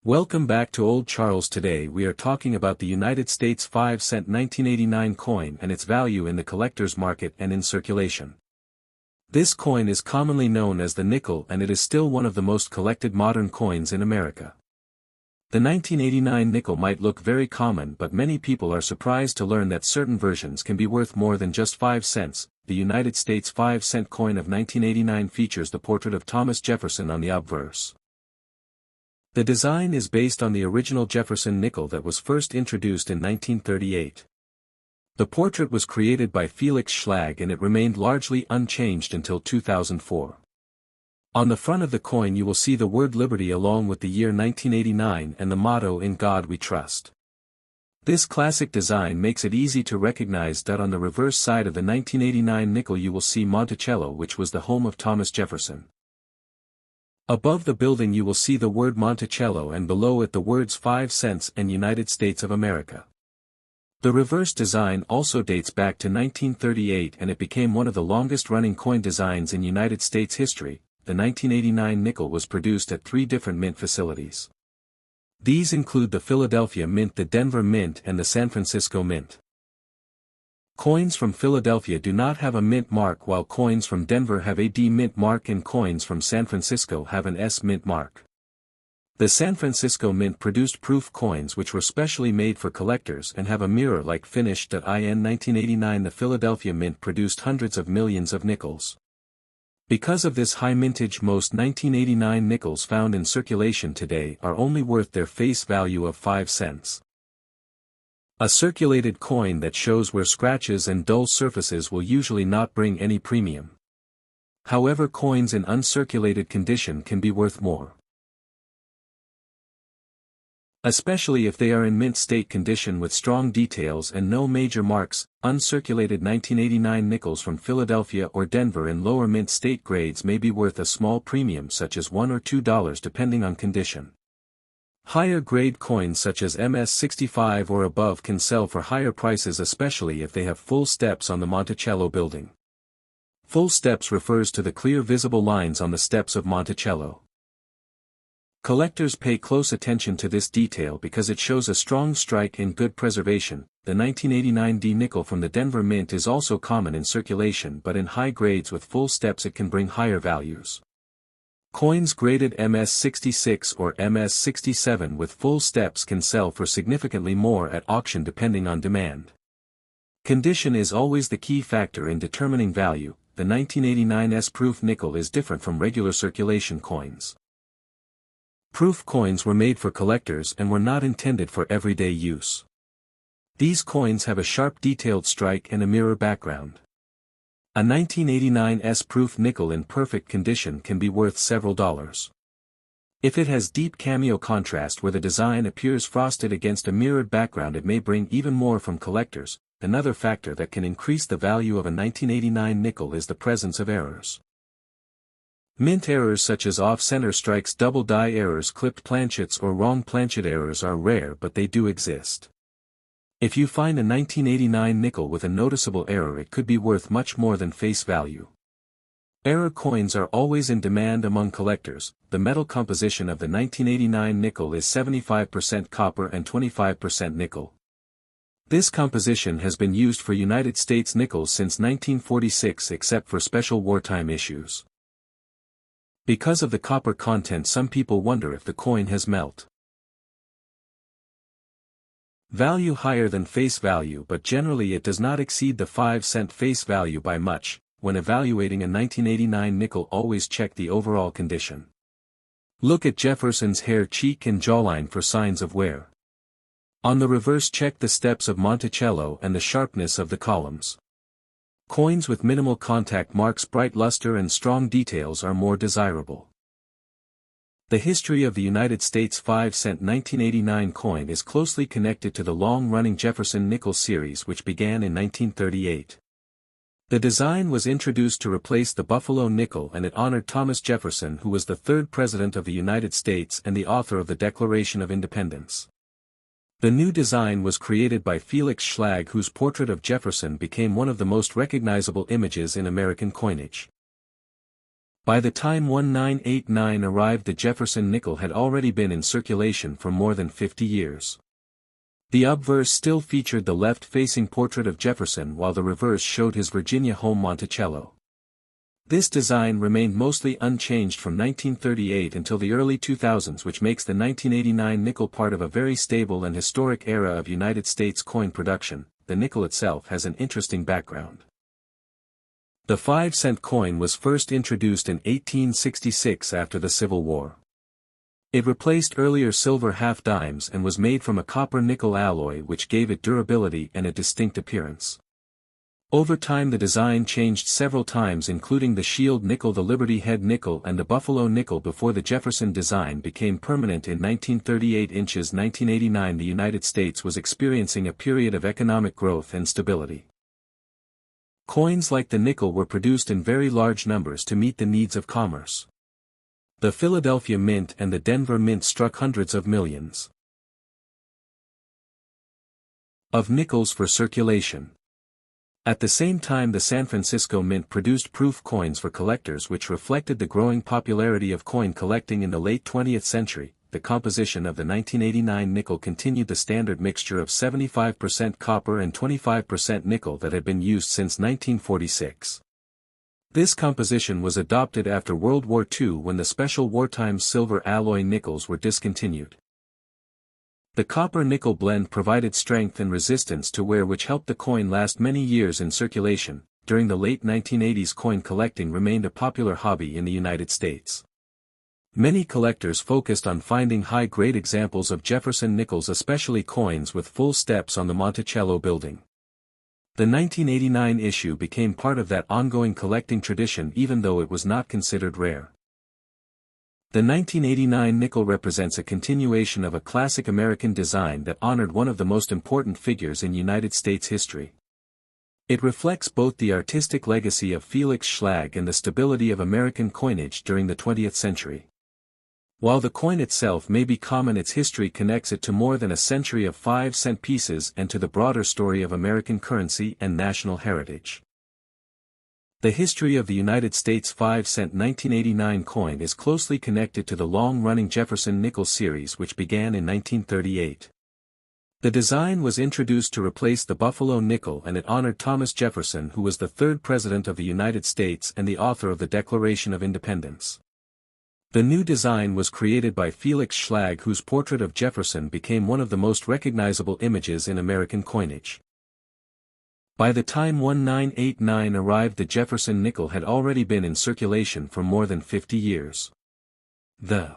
Welcome back to Old Charles. Today we are talking about the United States 5-cent 1989 coin and its value in the collector's market and in circulation. This coin is commonly known as the nickel and it is still one of the most collected modern coins in America. The 1989 nickel might look very common, but many people are surprised to learn that certain versions can be worth more than just 5 cents. The United States 5-cent coin of 1989 features the portrait of Thomas Jefferson on the obverse. The design is based on the original Jefferson nickel that was first introduced in 1938. The portrait was created by Felix Schlag and it remained largely unchanged until 2004. On the front of the coin you will see the word Liberty along with the year 1989 and the motto "In God We Trust." This classic design makes it easy to recognize that on the reverse side of the 1989 nickel you will see Monticello, which was the home of Thomas Jefferson. Above the building you will see the word Monticello and below it the words 5 cents and United States of America. The reverse design also dates back to 1938 and it became one of the longest-running coin designs in United States history. The 1989 nickel was produced at 3 different mint facilities. These include the Philadelphia Mint, the Denver Mint and the San Francisco Mint. Coins from Philadelphia do not have a mint mark, while coins from Denver have a D mint mark and coins from San Francisco have an S mint mark. The San Francisco Mint produced proof coins which were specially made for collectors and have a mirror-like finish. In 1989 the Philadelphia Mint produced hundreds of millions of nickels. Because of this high mintage, most 1989 nickels found in circulation today are only worth their face value of 5 cents. A circulated coin that shows where scratches and dull surfaces will usually not bring any premium. However, coins in uncirculated condition can be worth more, especially if they are in mint state condition with strong details and no major marks. Uncirculated 1989 nickels from Philadelphia or Denver in lower mint state grades may be worth a small premium such as $1 or $2 depending on condition. Higher grade coins such as MS-65 or above can sell for higher prices, especially if they have full steps on the Monticello building. Full steps refers to the clear visible lines on the steps of Monticello. Collectors pay close attention to this detail because it shows a strong strike in good preservation. The 1989 D nickel from the Denver Mint is also common in circulation, but in high grades with full steps it can bring higher values. Coins graded MS-66 or MS-67 with full steps can sell for significantly more at auction depending on demand. Condition is always the key factor in determining value. The 1989 S-proof nickel is different from regular circulation coins. Proof coins were made for collectors and were not intended for everyday use. These coins have a sharp detailed strike and a mirror background. A 1989 S-proof nickel in perfect condition can be worth several dollars. If it has deep cameo contrast where the design appears frosted against a mirrored background, it may bring even more from collectors. Another factor that can increase the value of a 1989 nickel is the presence of errors. Mint errors such as off-center strikes, double die errors, clipped planchets or wrong planchet errors are rare, but they do exist. If you find a 1989 nickel with a noticeable error, it could be worth much more than face value. Error coins are always in demand among collectors. The metal composition of the 1989 nickel is 75% copper and 25% nickel. This composition has been used for United States nickels since 1946 except for special wartime issues. Because of the copper content, some people wonder if the coin has melt value higher than face value, but generally it does not exceed the 5-cent face value by much. When evaluating a 1989 nickel, always check the overall condition. Look at Jefferson's hair, cheek and jawline for signs of wear. On the reverse, check the steps of Monticello and the sharpness of the columns. Coins with minimal contact marks, bright luster and strong details are more desirable. The history of the United States 5-cent 1989 coin is closely connected to the long-running Jefferson nickel series, which began in 1938. The design was introduced to replace the Buffalo nickel and it honored Thomas Jefferson, who was the 3rd President of the United States and the author of the Declaration of Independence. The new design was created by Felix Schlag, whose portrait of Jefferson became one of the most recognizable images in American coinage. By the time 1989 arrived, the Jefferson nickel had already been in circulation for more than 50 years. The obverse still featured the left-facing portrait of Jefferson while the reverse showed his Virginia home Monticello. This design remained mostly unchanged from 1938 until the early 2000s, which makes the 1989 nickel part of a very stable and historic era of United States coin production. The nickel itself has an interesting background. The 5-cent coin was first introduced in 1866 after the Civil War. It replaced earlier silver half-dimes and was made from a copper-nickel alloy, which gave it durability and a distinct appearance. Over time the design changed several times, including the shield nickel, the Liberty Head nickel, and the Buffalo nickel before the Jefferson design became permanent in 1938. 1989 The United States was experiencing a period of economic growth and stability. Coins like the nickel were produced in very large numbers to meet the needs of commerce. The Philadelphia Mint and the Denver Mint struck hundreds of millions of nickels for circulation. At the same time, the San Francisco Mint produced proof coins for collectors, which reflected the growing popularity of coin collecting in the late 20th century. The composition of the 1989 nickel continued the standard mixture of 75% copper and 25% nickel that had been used since 1946. This composition was adopted after World War II when the special wartime silver alloy nickels were discontinued. The copper-nickel blend provided strength and resistance to wear, which helped the coin last many years in circulation. During the late 1980s, coin collecting remained a popular hobby in the United States. Many collectors focused on finding high-grade examples of Jefferson nickels, especially coins with full steps on the Monticello building. The 1989 issue became part of that ongoing collecting tradition, even though it was not considered rare. The 1989 nickel represents a continuation of a classic American design that honored one of the most important figures in United States history. It reflects both the artistic legacy of Felix Schlag and the stability of American coinage during the 20th century. While the coin itself may be common, its history connects it to more than a century of 5-cent pieces and to the broader story of American currency and national heritage. The history of the United States 5-cent 1989 coin is closely connected to the long-running Jefferson nickel series, which began in 1938. The design was introduced to replace the Buffalo nickel, and it honored Thomas Jefferson, who was the third President of the United States and the author of the Declaration of Independence. The new design was created by Felix Schlag, whose portrait of Jefferson became one of the most recognizable images in American coinage. By the time 1989 arrived, the Jefferson nickel had already been in circulation for more than 50 years. The